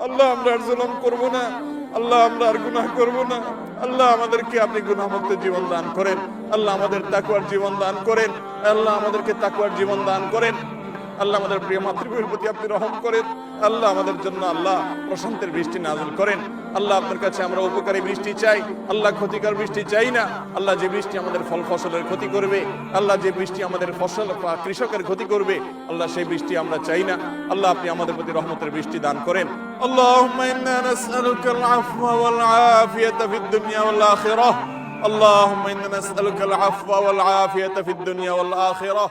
আল্লাহ আমরা আর জুলুম করব না, আল্লাহ আমরা আর গুনাহ করব না। আল্লাহ আমাদেরকে আপনি গুনাহমুক্ত জীবন দান করেন। আল্লাহ আমাদের তাকওয়ার জীবন দান করেন। আল্লাহ আমাদেরকে তাকওয়ার জীবন দান করেন। আল্লাহ আমাদের প্রিয় মাতৃভূমির প্রতি আপনি রহম করেন। আল্লাহ আমাদের জন্য আল্লাহ প্রশান্তের বৃষ্টি নাযিল করেন। আল্লাহ আপনার কাছে আমরা উপকারী বৃষ্টি চাই, আল্লাহ ক্ষতিকর বৃষ্টি চাই না। আল্লাহ যে বৃষ্টি আমাদের ফল ফসলের ক্ষতি করবে, আল্লাহ যে বৃষ্টি আমাদের ফসল বা কৃষকের ক্ষতি করবে, আল্লাহ সেই বৃষ্টি আমরা চাই না। আল্লাহ আপনি আমাদের প্রতি রহমতের বৃষ্টি দান করেন। আল্লাহুম্মা ইন্না নাসআলুকাল আফওয়া ওয়াল আফিয়াতা ফিদ দুনিয়া ওয়াল আখিরাহ। আল্লাহুম্মা ইন্না নাসআলুকাল আফওয়া ওয়াল আফিয়াতা ফিদ দুনিয়া ওয়াল আখিরাহ।